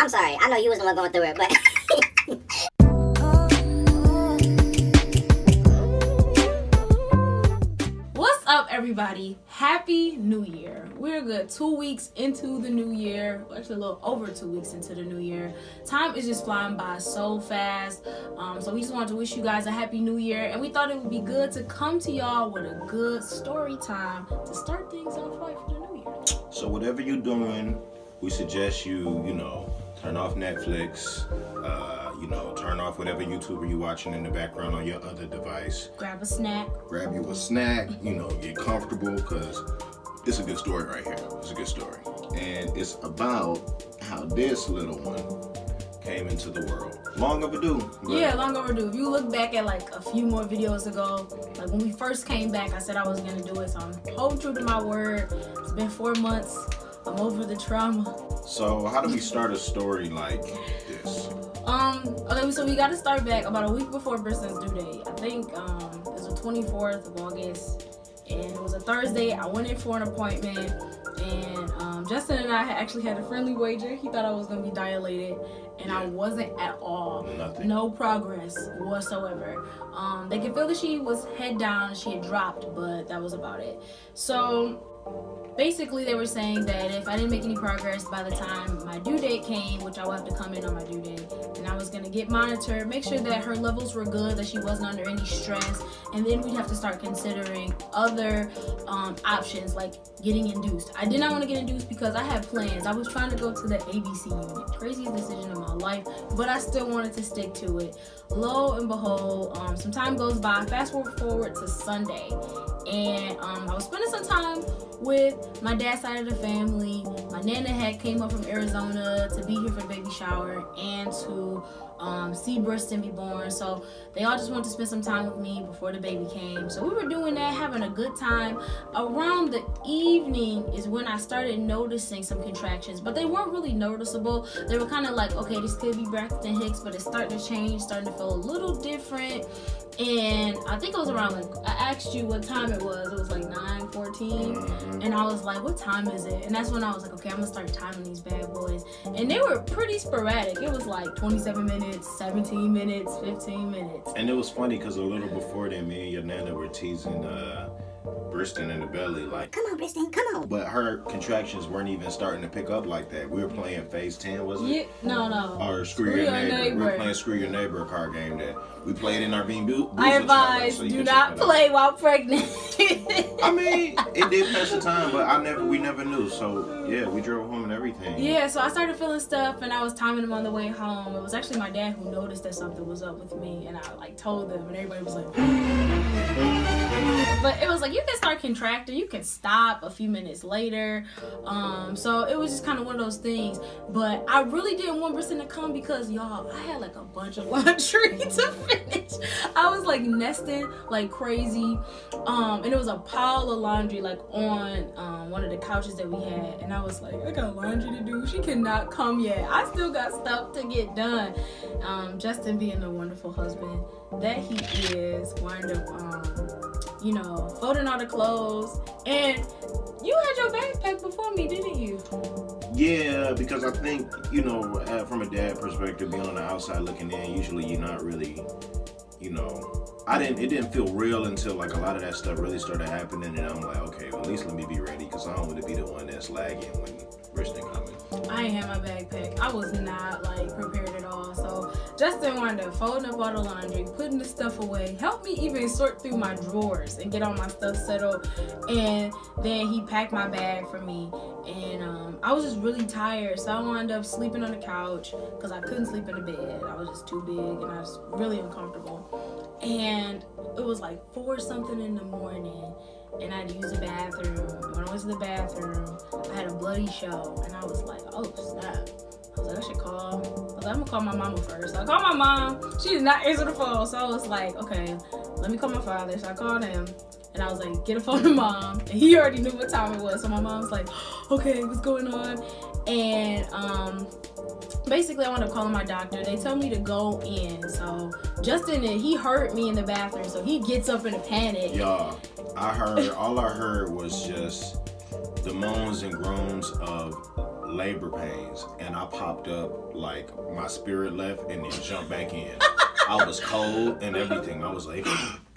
I'm sorry. I know you was the one going through it, but... What's up, everybody? Happy New Year. We're good 2 weeks into the new year. Actually, a little over 2 weeks into the new year. Time is just flying by so fast. So we just wanted to wish you guys a happy new year. And we thought it would be good to come to y'all with a good story time to start things off right for the new year. So whatever you're doing, we suggest you turn off Netflix, turn off whatever YouTuber you're watching in the background on your other device. Grab a snack. Grab you a snack, get comfortable, because it's a good story right here. It's a good story. And it's about how this little one came into the world. Long overdue. Yeah, long overdue. If you look back at like a few more videos ago, like when we first came back, I said I was going to do it. So I'm holding true to my word. It's been 4 months. I'm over the trauma. So how do we start a story like this? Okay, so we got to start back about a week before Brystin's due date. I think it was the 24th of August, and it was a Thursday. I went in for an appointment, and Justin and I actually had a friendly wager. He thought I was going to be dilated, and I wasn't at all. Nothing. No progress whatsoever. They could feel that she was head down, she had dropped, but that was about it. So basically, they were saying that if I didn't make any progress by the time my due date came, which I will have to come in on my due date, and I was going to get monitored, make sure that her levels were good, that she wasn't under any stress, and then we'd have to start considering other options like getting induced. I did not want to get induced because I had plans. I was trying to go to the ABC unit. Craziest decision of my life, but I still wanted to stick to it. Lo and behold, some time goes by. Fast forward to Sunday, and I was spending some time with my dad's side of the family. My nana had came up from Arizona to be here for the baby shower and to see Brystin be born. So they all just wanted to spend some time with me before the baby came. So we were doing that, having a good time. Around the evening is when I started noticing some contractions, but they weren't really noticeable. They were kind of like, okay, this could be Braxton Hicks, but it's starting to change, starting to feel a little different. And I think it was around, like, I asked you what time it was. It was like 9:14. And I was like, what time is it? And that's when I was like, okay, I'm gonna start timing these bad boys. And they were pretty sporadic. It was like 27 minutes, 17 minutes, 15 minutes. And it was funny because a little before then, me and your nana were teasing Brystin in the belly, like, Come on, Brystin, come on. but her contractions weren't even starting to pick up like that. We were playing Phase 10, was it? No. Or Screw Your Neighbor. We were playing Screw Your Neighbor, a card game that we played in our Bean Boozled I advise, so you do can not check it out. play while pregnant. I mean, it did pass the time, but we never knew. So yeah, we drove home and everything. Yeah, so I started feeling stuff, and I was timing them on the way home. It was actually my dad who noticed that something was up with me, and I like told them, and everybody was like, but it was like, you can start contracting, you can stop a few minutes later. So it was just kind of one of those things. But I really didn't want Brystin to come because, y'all, I had like a bunch of laundry to finish. I was like nesting like crazy, and it was a pile of laundry like on one of the couches that we had, and I was like, I got laundry to do. She cannot come yet. I still got stuff to get done. Justin, being the wonderful husband that he is, wound up folding all the clothes. And you had your backpack before me, didn't you? Yeah, because I think, from a dad perspective, being on the outside looking in, usually you're not really, it didn't feel real until like a lot of that stuff really started happening, and I'm like, okay, well, at least let me be ready, because I don't want to be the one that's lagging when Brystin coming. I ain't had my backpack. I was not like prepared at all. So Justin wound up folding up all the laundry, putting the stuff away, helped me even sort through my drawers and get all my stuff settled. And then he packed my bag for me. And I was just really tired, so I wound up sleeping on the couch because I couldn't sleep in the bed. I was just too big and I was really uncomfortable. And it was like 4 something in the morning, and I had to use the bathroom. When I went to the bathroom, I had a bloody show, and I was like, oh snap. I was like, I should call. I was like, I'm gonna call my mama first. So I called my mom. She did not answer the phone, so I was like, okay, let me call my father. So I called him, and I was like, get a phone to mom. And he already knew what time it was, so my mom was like, okay, what's going on? And basically I wound up calling my doctor. They told me to go in. So Justin, he heard me in the bathroom, so he gets up in a panic. Y'all, all I heard was just the moans and groans of labor pains, and I popped up like my spirit left and then jumped back in. I was cold and everything. I was like,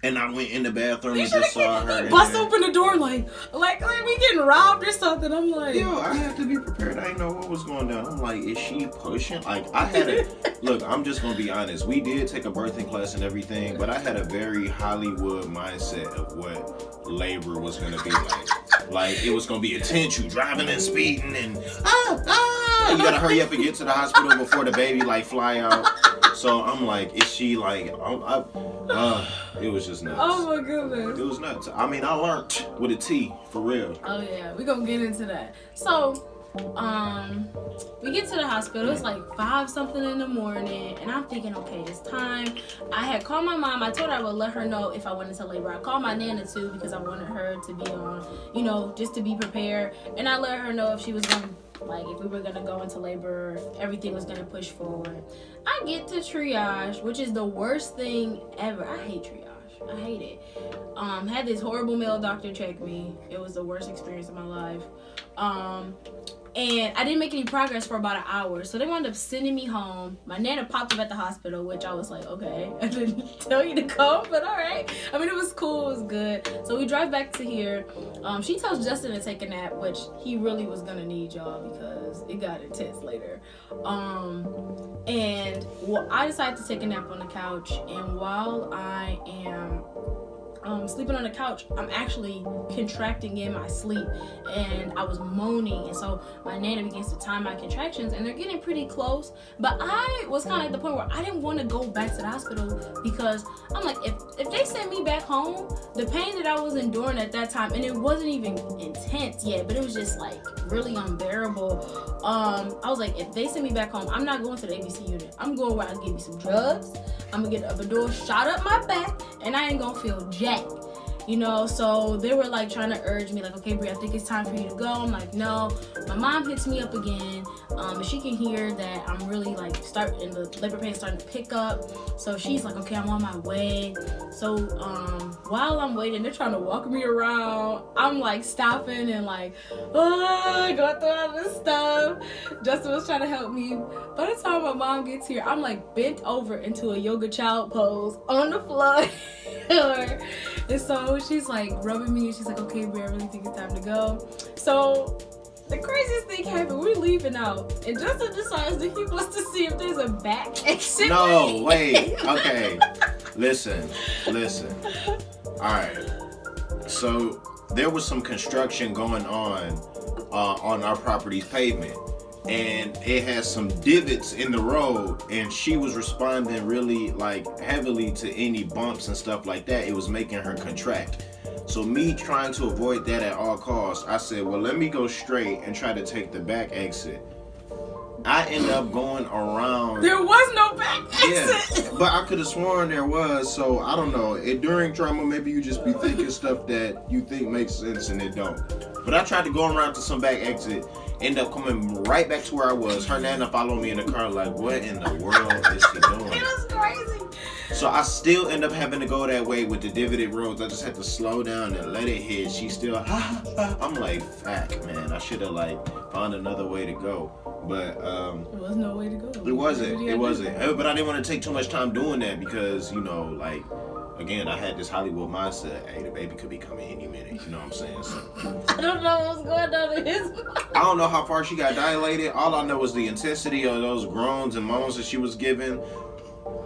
and I went in the bathroom and just saw her. Bust open the door like we getting robbed or something. I'm like, yo, I had to be prepared. I didn't know what was going down. I'm like, is she pushing? Like, I had a look. I'm just gonna be honest. We did take a birthing class and everything, but I had a very Hollywood mindset of what labor was gonna be like. Like, it was gonna be intense. You driving and speeding and you gotta hurry up and get to the hospital before the baby like fly out. So I'm like, is she like? It was just nuts. oh my goodness. It was nuts. I mean, I learned with a T for real. Oh yeah, we gonna get into that. So, we get to the hospital. It's like 5 something in the morning, and I'm thinking, okay, it's time. I had called my mom. I told her I would let her know if I went into labor. I called my Nana too because I wanted her to be on, just to be prepared. And I let her know if she was gonna, like, if we were gonna go into labor, if everything was gonna push forward. I get to triage, which is the worst thing ever. I hate triage. I hate it. Had this horrible male doctor check me. It was the worst experience of my life. And I didn't make any progress for about an hour. So they wound up sending me home. My Nana popped up at the hospital, which I was like, okay. I didn't tell you to come, but all right. I mean, it was cool. It was good. So we drive back to here. She tells Justin to take a nap, which he really was going to need, y'all, because it got intense later. And I decided to take a nap on the couch. And while I am sleeping on the couch, I'm actually contracting in my sleep, and I was moaning, and so my Nana begins to time my contractions, and they're getting pretty close. But I was kind of at the point where I didn't want to go back to the hospital because I'm like, if they send me back home, the pain that I was enduring at that time, and it wasn't even intense yet, but it was just like really unbearable. I was like, if they send me back home, I'm not going to the ABC unit. I'm going where I can give me some drugs. I'm gonna get a Epidural shot up my back, and I ain't gonna feel jack. So they were like trying to urge me, like, okay, Bri, I think it's time for you to go. I'm like, no. My mom hits me up again, and she can hear that I'm really like the labor pain starting to pick up. So she's like, okay, I'm on my way. So while I'm waiting, they're trying to walk me around. I'm like stopping and like, going through all this stuff. Justin was trying to help me. By the time my mom gets here, I'm like bent over into a yoga child pose on the floor. And so she's like rubbing me, and she's like, okay, Bri, I really think it's time to go. So the craziest thing happened. We're leaving out, and Justin decides that he wants to see if there's a back exit. No, wait. Okay. Listen. All right. So there was some construction going on our property's pavement, and it has some divots in the road, and she was responding really like heavily to any bumps and stuff like that. It was making her contract. So me trying to avoid that at all costs, I said, well, let me go straight and try to take the back exit. I end up going around. There was no back exit. Yeah, but I could have sworn there was. So I don't know. During trauma, maybe you just be thinking stuff that you think makes sense and it don't. But I tried to go around to some back exit. End up coming right back to where I was. Her Nana followed me in the car like, what in the world is she doing? It was crazy. So I still end up having to go that way with the divoted roads. I just had to slow down and let it hit. She still, I'm like, fuck, man. I should have like found another way to go. But there was no way to go. It wasn't. But I didn't want to take too much time doing that because, like, again, I had this Hollywood mindset. Hey, the baby could be coming any minute. You know what I'm saying? So, I don't know what's going on in his mind. I don't know how far she got dilated. All I know is the intensity of those groans and moans that she was giving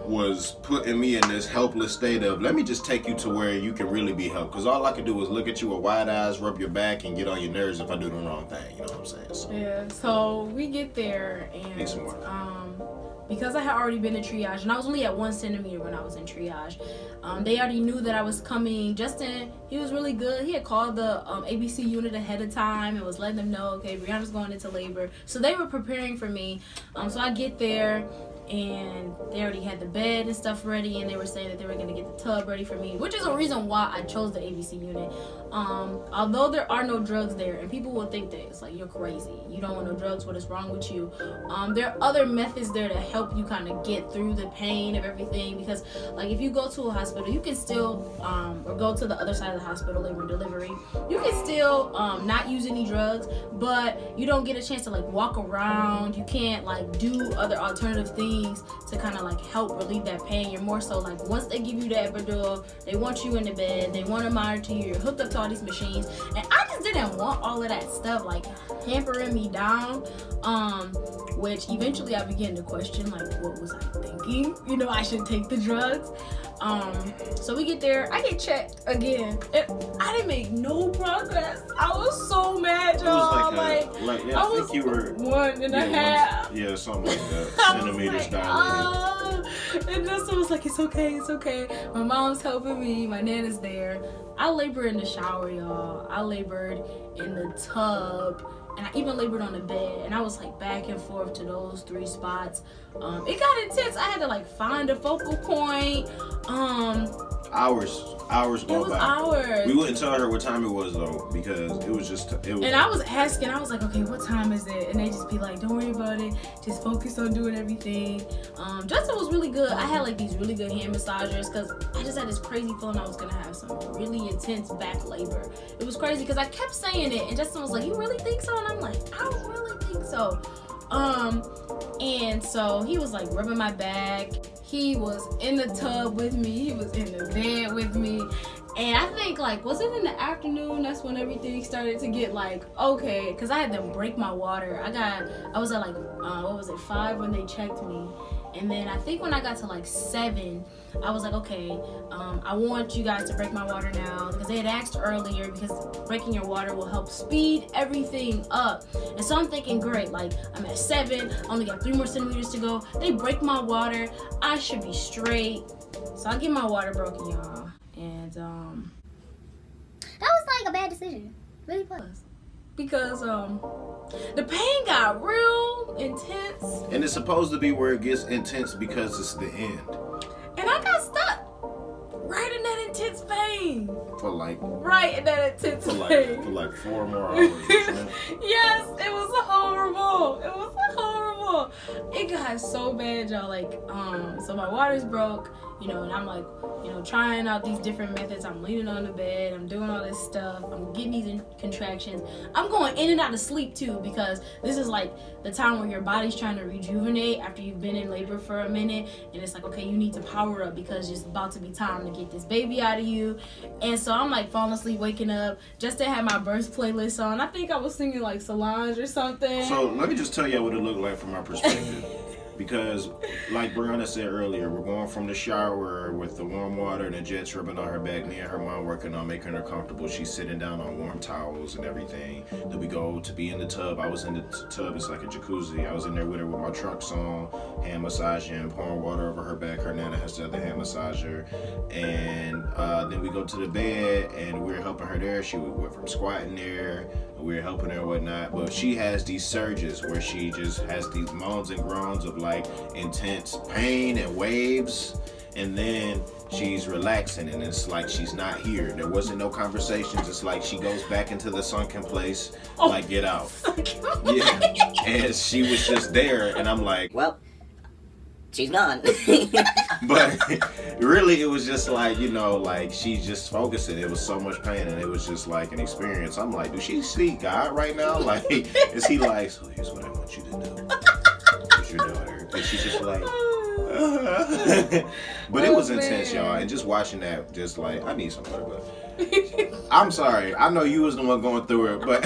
was putting me in this helpless state of, let me just take you to where you can really be helped. Because all I could do is look at you with wide eyes, rub your back, and get on your nerves if I do the wrong thing. You know what I'm saying? So, yeah, so we get there, and because I had already been in triage, and I was only at 1 centimeter when I was in triage, they already knew that I was coming. Justin, he was really good. He had called the ABC unit ahead of time and was letting them know, okay, Brianna's going into labor. So they were preparing for me. So I get there, and they already had the bed and stuff ready, and they were saying that they were going to get the tub ready for me, which is a reason why I chose the ABC unit. Although there are no drugs there, and people will think that it's like, you're crazy, you don't want no drugs, what is wrong with you? There are other methods there to help you kind of get through the pain of everything, because like if you go to a hospital, you can still or go to the other side of the hospital, labor and delivery, you can still not use any drugs, but you don't get a chance to like walk around, you can't like do other alternative things to kind of like help relieve that pain. You're more so like, once they give you the epidural, they want you in the bed, they want to monitor you, you're hooked up to all these machines, and I just didn't want all of that stuff like hampering me down, which eventually I began to question, like, what was I thinking? You know, I should take the drugs. So we get there, I get checked again, and I didn't make no progress. I was so mad, y'all. Yeah, I think you were 1.5. Yeah, something like that. Centimeters dilated. And Justin was like, it's okay. My mom's helping me, my nana's there. I labored in the shower, y'all. I labored in the tub, and I even labored on the bed, and I was like back and forth to those 3 spots. It got intense. I had to like find a focal point. Hours go by. Hours. We wouldn't tell her what time it was though, because it was. And I was asking, I was like, okay, what time is it? And they just be like, don't worry about it, just focus on doing everything. Justin was really good. I had like these really good hand massagers, because I just had this crazy feeling I was gonna have some really intense back labor. It was crazy because I kept saying it, and Justin was like, you really think so? And I'm like, I don't really think so. And so he was like rubbing my back. He was in the tub with me. He was in the bed with me. And I think, like, was it in the afternoon? That's when everything started to get, like, okay. Because I had to break my water. I was at, like, 5 when they checked me. And then I think when I got to, like, 7, I was like, okay, I want you guys to break my water now. Because they had asked earlier, because breaking your water will help speed everything up. And so I'm thinking, great, like, I'm at 7, only got 3 more centimeters to go. They break my water. I should be straight. So I get my water broken, y'all. And, That was like a bad decision. Really was. Because, the pain got real intense. And it's supposed to be where it gets intense because it's the end. And I got stuck right in that intense pain. For like 4 more hours. Yes, it was horrible. It got so bad, y'all. Like, so my water's broke, you know, and I'm like, you know, trying out these different methods. I'm leaning on the bed, I'm doing all this stuff, I'm getting these contractions. I'm going in and out of sleep too, because this is like the time where your body's trying to rejuvenate after you've been in labor for a minute, and it's like, okay, you need to power up because it's about to be time to get this baby out of you. And so I'm like falling asleep, waking up. Justin had my birth playlist on. I think I was singing like Solange or something. So let me just tell you what it looked like from my perspective. Because, like Brianna said earlier, we're going from the shower with the warm water and the jets rubbing on her back. Me and her mom working on making her comfortable. She's sitting down on warm towels and everything. Then we go to be in the tub. I was in the tub. It's like a jacuzzi. I was in there with her with my trunks on, hand massaging, pouring water over her back. Her nana has the other hand massager. And then we go to the bed, and we're helping her there. She went from squatting there. We're helping her and whatnot. But she has these surges where she just has these moans and groans of like intense pain and waves, and then she's relaxing, and it's like she's not here. There wasn't no conversations. It's like she goes back into the sunken place, like, get out. Yeah. And she was just there, and I'm like, well, she's gone. but really it was just like, you know, like she's just focusing. It was so much pain, and it was just like an experience. I'm like, do she see God right now? Like, is he like, so here's what I want you to do. Here's your daughter. And she's just like, but it was intense, y'all. And just watching that, just like, I need some water. I'm sorry. I know you was the one going through it, but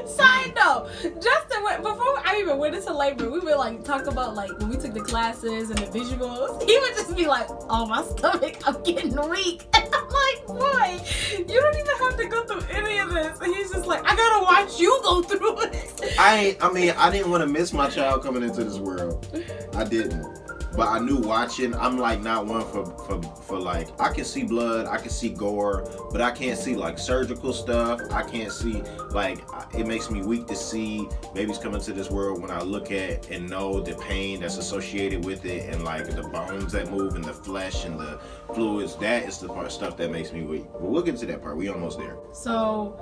Side note, Justin before I even went into labor, we would like talk about like when we took the classes and the visuals. He would just be like, "Oh, my stomach, I'm getting weak." And I'm like, "Boy, you don't even have to go through any of this." And he's just like, "I gotta watch you go through it." I didn't want to miss my child coming into this world. I didn't. But I knew watching, I'm like not one for like, I can see blood, I can see gore, but I can't see like surgical stuff. I can't see like, it makes me weak to see babies coming to this world when I look at and know the pain that's associated with it, and like the bones that move and the flesh and the fluids. That is the part stuff that makes me weak. But we'll get to that part. We almost there. So,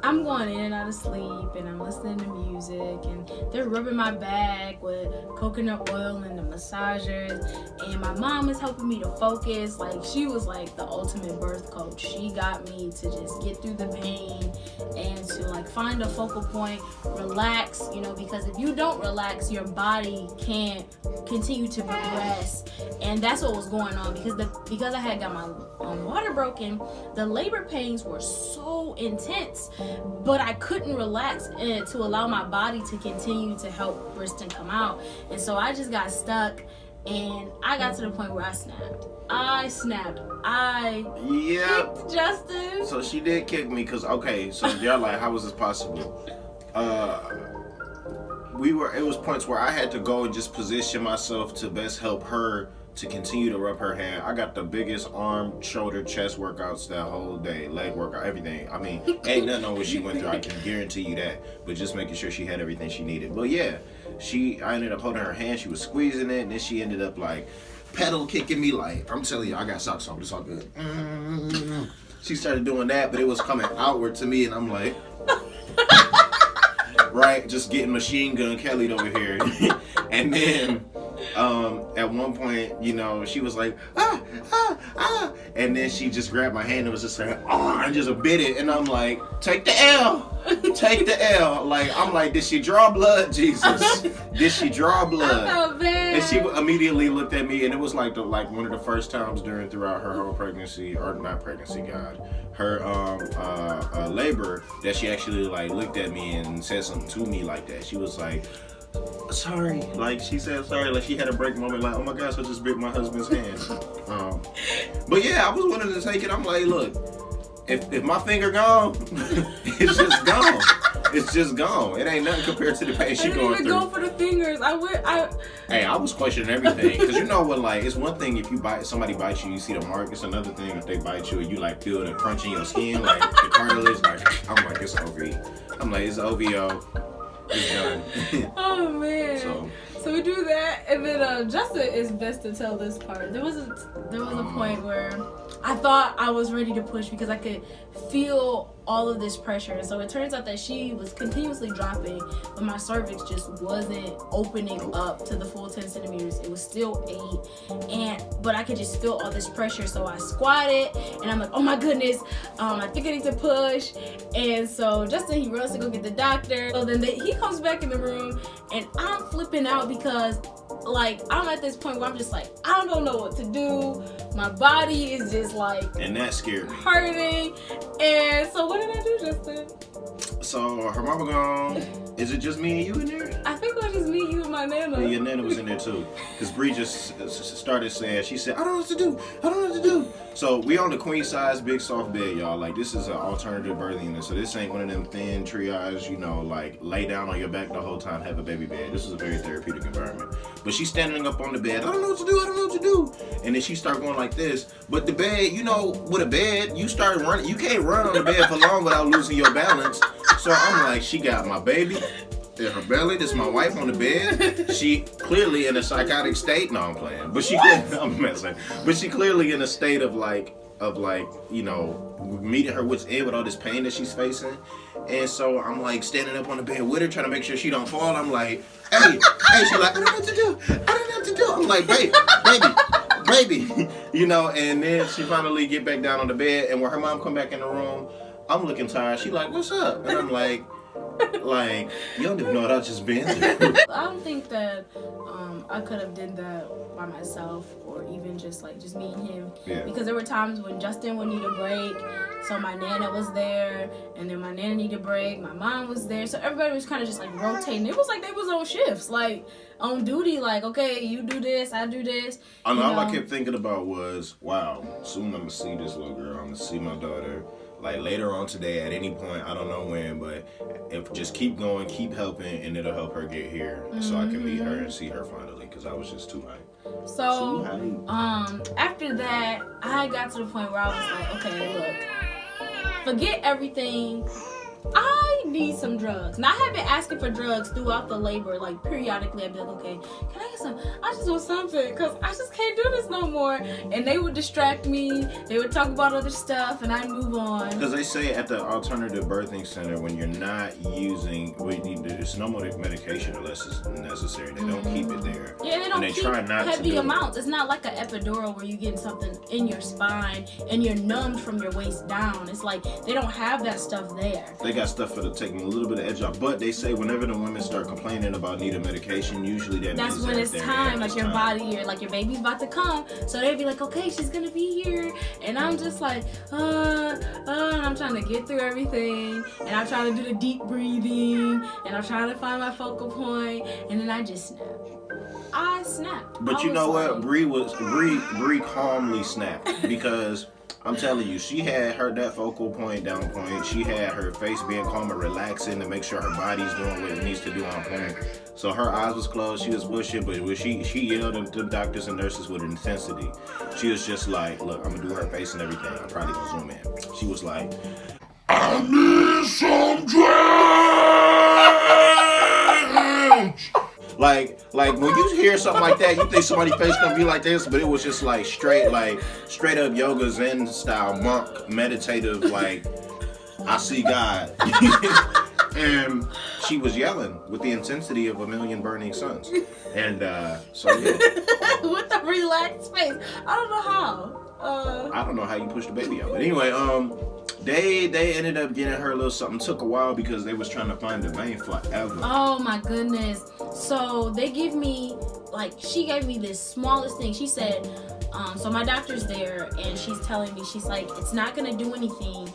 I'm going in and out of sleep, and I'm listening to music, and they're rubbing my back with coconut oil and the massagers, and my mom is helping me to focus. Like, she was like the ultimate birth coach. She got me to just get through the pain and to like find a focal point, relax, you know, because if you don't relax, your body can't continue to progress. And that's what was going on, because I had got my water broken. The labor pains were so intense, but I couldn't relax to allow my body to continue to help Brystin come out. And so I just got stuck, and I got to the point where I snapped. I kicked Justin. So she did kick me, because okay, so y'all like, how was this possible? It was points where I had to go and just position myself to best help her to continue to rub her hand. I got the biggest arm, shoulder, chest workouts that whole day, leg workout, everything. I mean, ain't nothing on what she went through, I can guarantee you that. But just making sure she had everything she needed. But yeah, I ended up holding her hand, she was squeezing it, and then she ended up like pedal kicking me. Like, I'm telling you, I got socks on, but it's all good. She started doing that, but it was coming outward to me, and I'm like, right, just getting machine gun Kelly over here. And then at one point, you know, she was like, and then she just grabbed my hand and was just like, and just bit it, and I'm like, take the L, take the L. Like, I'm like, did she draw blood, Jesus? Did she draw blood? Oh, man. And she immediately looked at me, and it was like one of the first times throughout her whole pregnancy, or not pregnancy, God, her labor, that she actually like looked at me and said something to me like that. She was like, sorry, like she said sorry, like she had a break moment, like, oh my gosh, I just bit my husband's hand. But yeah, I was willing to take it. I'm like, look, if my finger gone, it's just gone. It's just gone. It ain't nothing compared to the pain she going through. I didn't even go for the fingers. Hey, I was questioning everything, because you know what, like, it's one thing if somebody bites you see the mark. It's another thing if they bite you and you like feel the crunch in your skin, like the cartilage. Like, I'm like, it's OV. I'm like, it's OVO. It's done. Oh man. So we do that, and then Justin is best to tell this part. There was a point where I thought I was ready to push because I could feel all of this pressure. And so it turns out that she was continuously dropping, but my cervix just wasn't opening up to the full 10 centimeters. It was still 8, but I could just feel all this pressure. So I squatted, and I'm like, oh my goodness, I think I need to push. And so Justin, he runs to go get the doctor. So then he comes back in the room, and I'm flipping out because like I'm at this point where I'm just like, I don't know what to do. My body is just like, and that scared me, hurting. And so what did I do, Justin? So her mama gone. Is it just me and you in there? I think it was just me, you, and my nana. Yeah, your nana was in there too. Because Bree just started saying, she said, I don't know what to do. I don't know what to do. So we on the queen size big soft bed, y'all. Like, this is an alternative birthing unit. So this ain't one of them thin triage, you know, like lay down on your back the whole time, have a baby bed. This is a very therapeutic environment. But she's standing up on the bed. I don't know what to do. I don't know what to do. And then she start going like this. But the bed, you know, with a bed, you start running. You can't run on the bed for long without losing your balance. So I'm like, she got my baby in her belly. This is my wife on the bed. She clearly in a psychotic state. No, I'm playing. But I'm messing. But she clearly in a state of like, you know, meeting her wit's end with all this pain that she's facing. And so I'm like standing up on the bed with her, trying to make sure she don't fall. I'm like, hey. She's like, I don't know what to do. I don't know what to do. I'm like, baby. You know, and then she finally get back down on the bed. And when her mom come back in the room, I'm looking tired. She like, what's up? And I'm like, you don't even know what I just been through. I don't think that I could have did that by myself, or even just me and him. Yeah. Because there were times when Justin would need a break, so my nana was there, and then my nana needed a break, my mom was there, so everybody was kind of just like rotating. It was like they was on shifts, like on duty, like, okay, you do this, I do this. All I kept thinking about was, wow, soon I'm gonna see this little girl, I'm gonna see my daughter. like later on today at any point. I don't know when, but if just keep going, keep helping, and it'll help her get here so I can meet her and see her finally, because I was just too hyped. So after that, I got to the point where I was like, okay, look, forget everything. I need some drugs. Now, I have been asking for drugs throughout the labor, like periodically. I'd be like, okay, can I get some? I just want something, because I just can't do this no more. And they would distract me. They would talk about other stuff, and I'd move on. Because they say at the alternative birthing center, when you're not using, there's no more medication unless it's necessary. They don't keep it there. Yeah, they don't and they keep try not heavy to amounts. It's not like an epidural where you're getting something in your spine and you're numbed from your waist down. It's like they don't have that stuff there. They got stuff for the taking a little bit of edge off, but they say whenever the women start complaining about needing medication, usually that's means when it's time, like your time. body, your baby's about to come, so they'd be like, okay, she's gonna be here, and I'm just like, and I'm trying to get through everything, and I'm trying to do the deep breathing, and I'm trying to find my focal point, and then I just snapped. But you know what, Bree calmly snapped, because I'm telling you, she had that focal point down point. She had her face being calm and relaxing to make sure her body's doing what it needs to do on point. So her eyes was closed, she was bushing, but when she yelled at the doctors and nurses with intensity. She was just like, look, I'm gonna do her face and everything. I'm probably gonna zoom in. She was like, I need some drugs. Like when you hear something like that, you think somebody's face gonna be like this, but it was just like straight up yoga Zen style monk meditative, like I see God. And she was yelling with the intensity of a million burning suns. And so yeah. With a relaxed face. I don't know how. I don't know how you push the baby out. But anyway, they ended up getting her a little something. Took a while because they was trying to find the vein forever. Oh my goodness. So they give me, she gave me this smallest thing. She said, so my doctor's there and she's telling me, she's like, it's not gonna do anything,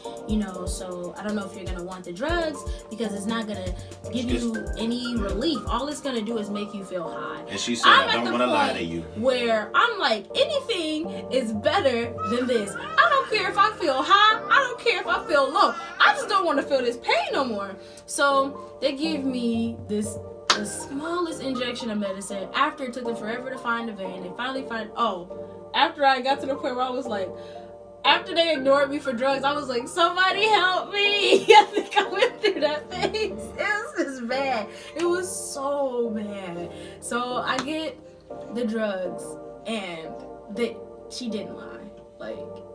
so I don't know if you're gonna want the drugs because it's not gonna give you any relief. All it's gonna do is make you feel high. And she said, I don't want to lie to you. Where I'm like, anything is better than this. I don't care if I feel high. I don't care if I feel low. I just don't want to feel this pain no more. So they give me the smallest injection of medicine. After it took them forever to find the vein, they finally find. After I got to the point where I was like, after they ignored me for drugs, I was like, somebody help me. I think I went through that phase. It was just bad. It was so bad. So I get the drugs, and she didn't lie.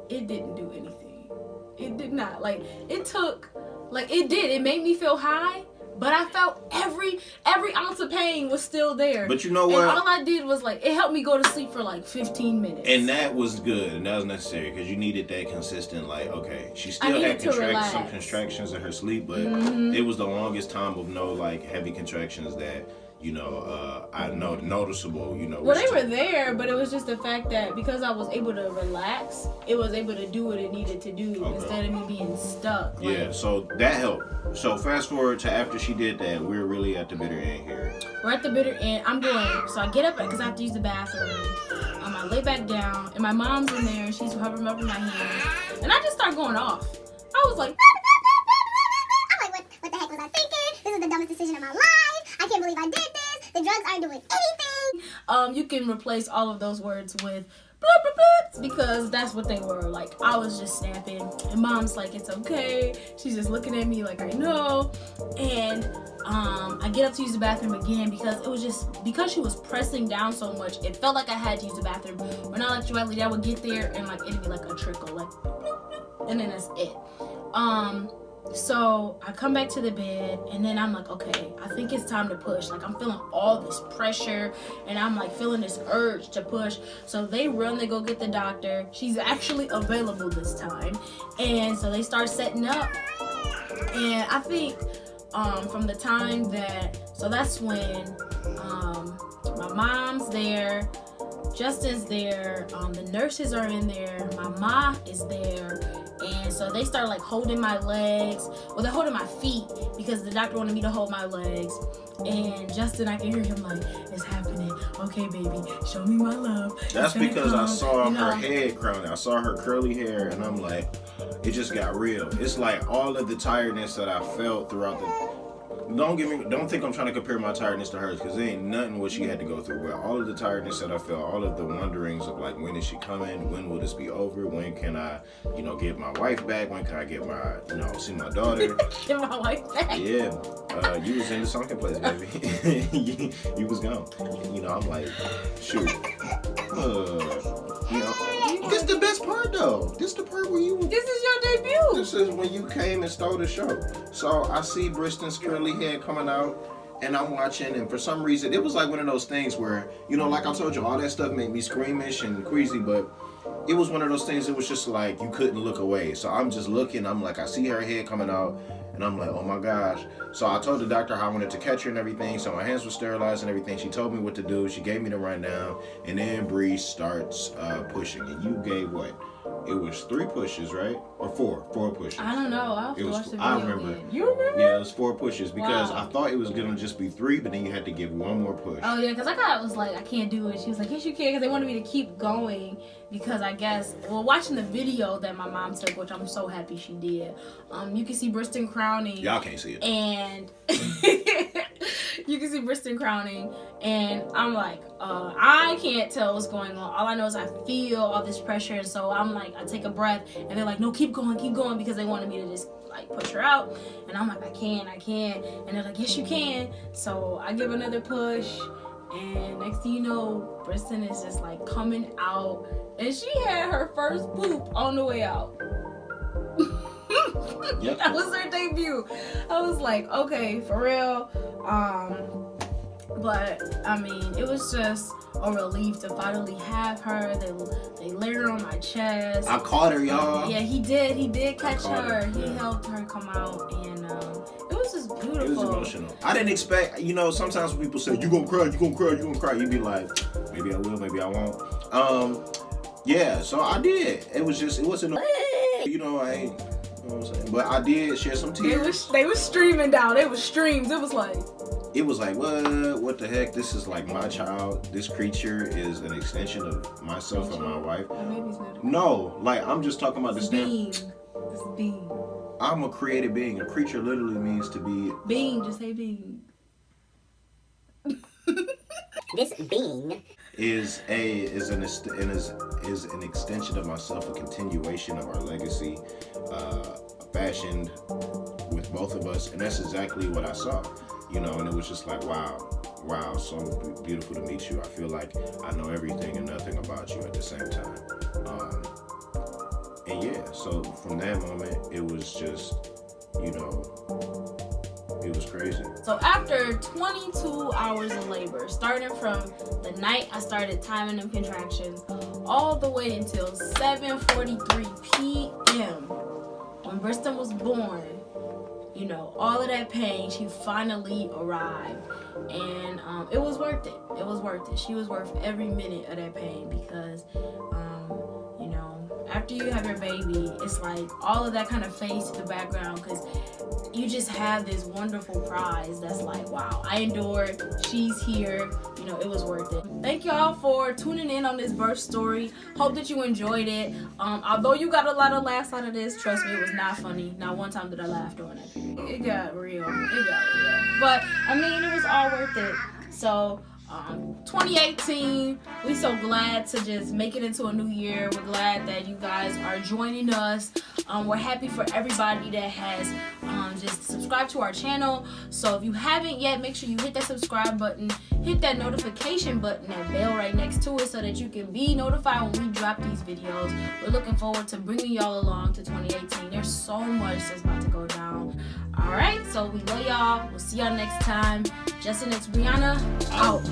It didn't do anything. It did not. It made me feel high, but I felt every ounce of pain was still there. But you know what? And all I did was it helped me go to sleep for 15 minutes. And that was good, and that was necessary because you needed that consistent. Okay, she still had some contractions in her sleep, but it was the longest time of no heavy contractions that I know noticeable. Well, they were there, but it was just the fact that because I was able to relax, it was able to do what it needed to do instead of me being stuck. Yeah, so that helped. So fast forward to after she did that, we're really at the bitter end here. We're at the bitter end. So I get up because I have to use the bathroom. I lay back down, and my mom's in there, and she's hovering over my hands, and I just start going off. I was like, I'm like, what the heck was I thinking? This is the dumbest decision of my life. I can't believe I did this. The drugs aren't doing anything. You can replace all of those words with bloop, bloop, bloop, because that's what they were. I was just snapping, and mom's like, it's okay. She's just looking at me like, I know. And I get up to use the bathroom again because she was pressing down so much, it felt like I had to use the bathroom. When I actually I would get there and it'd be like a trickle, bloop, bloop, and then that's it. So I come back to the bed, and then I'm like, okay, I think it's time to push. I'm feeling all this pressure, and I'm feeling this urge to push. So they go get the doctor. She's actually available this time. And so they start setting up. And I think from the time that's when my mom's there, Justin's there, the nurses are in there, my ma is there, And so they started like holding my legs. Well, they're holding my feet because the doctor wanted me to hold my legs. And Justin, I can hear him like, it's happening. Okay, baby, show me my love. That's because I saw her head crowning. I saw her curly hair, and I'm like, it just got real. It's like all of the tiredness that I felt throughout the. Don't think I'm trying to compare my tiredness to hers, because there ain't nothing what she had to go through. But all of the tiredness that I felt, all of the wonderings of like, when is she coming? When will this be over? When can I, get my wife back? When can I get my, see my daughter? Get my wife back. Yeah, you was in the sunken place, baby. you was gone. I'm like, shoot. This the best part though. This the part where you. This is your debut. This is when you came and stole the show. So I see Brystin's curly hair coming out, and I'm watching, and for some reason it was like one of those things where, like I told you, all that stuff made me squeamish and queasy, but it was one of those things. It was just like you couldn't look away. So I'm just looking. I'm like, I see her head coming out, and I'm like, oh my gosh. So I told the doctor how I wanted to catch her and everything. So my hands were sterilized and everything. She told me what to do. She gave me the rundown, and then Bree starts pushing. And you gave what? It was 3 pushes, right? Or 4 pushes. I don't know. I'll have to watch the video. I remember. Again. You remember? Yeah, it was 4 pushes because Wow. I thought it was gonna just be 3, but then you had to give 1 more push. Oh yeah, because I was like, I can't do it. She was like, yes you can, because they wanted me to keep going because I guess, watching the video that my mom took, which I'm so happy she did, you can see Brystin crowning. Y'all can't see it. And you can see Brystin crowning, and I'm like, I can't tell what's going on. All I know is I feel all this pressure, and so I'm like, I take a breath, and they're like, no, keep going, because they wanted me to just like push her out, and I'm like, I can, and they're like, yes you can. So I give another push, and next thing you know, Brystin is just like coming out, and she had her first poop on the way out. Yep. That was her debut. I was like, okay, for real. But I mean, it was just a relief to finally have her. They laid her on my chest. I caught her, y'all. Yeah, he did catch her. He Yeah. helped her come out, and it was just beautiful. It was emotional. I didn't expect, sometimes when people say, you gonna cry, you'd be like, maybe I will, maybe I won't. Yeah, so I did. It wasn't, I ain't, you know what I'm saying? But I did share some tears. They was streaming down. It was streams. It was like, what the heck? This is like my child. This creature is an extension of myself and my wife. my baby's not. No, like I'm just talking about the Being. This being. I'm a created being. A creature literally means to be. Being. Just say being. This being is an extension of myself, a continuation of our legacy, fashioned with both of us, and that's exactly what I saw, and it was just like, wow, so beautiful to meet you. I feel like I know everything and nothing about you at the same time, and yeah, so from that moment, it was just, it was crazy. So after 22 hours of labor, starting from the night I started timing them contractions, all the way until 7:43 p.m. when Brystin was born, all of that pain, she finally arrived. And it was worth it. It was worth it. She was worth every minute of that pain because, after you have your baby, it's like all of that kind of fades to the background because you just have this wonderful prize that's like, wow, I endured, she's here, it was worth it. Thank y'all for tuning in on this birth story. Hope that you enjoyed it. Although you got a lot of laughs out of this, trust me, it was not funny. Not one time did I laugh during it. It got real. But, I mean, it was all worth it. So, 2018, we so glad to just make it into a new year. We're glad that you guys are joining us. We're happy for everybody that has just subscribed to our channel. So if you haven't yet, make sure you hit that subscribe button, hit that notification button, that bell right next to it so that you can be notified when we drop these videos. We're looking forward to bringing y'all along to 2018. There's so much that's about to go down. Alright, so we love y'all. We'll see y'all next time. Justin, it's Brianna. Out.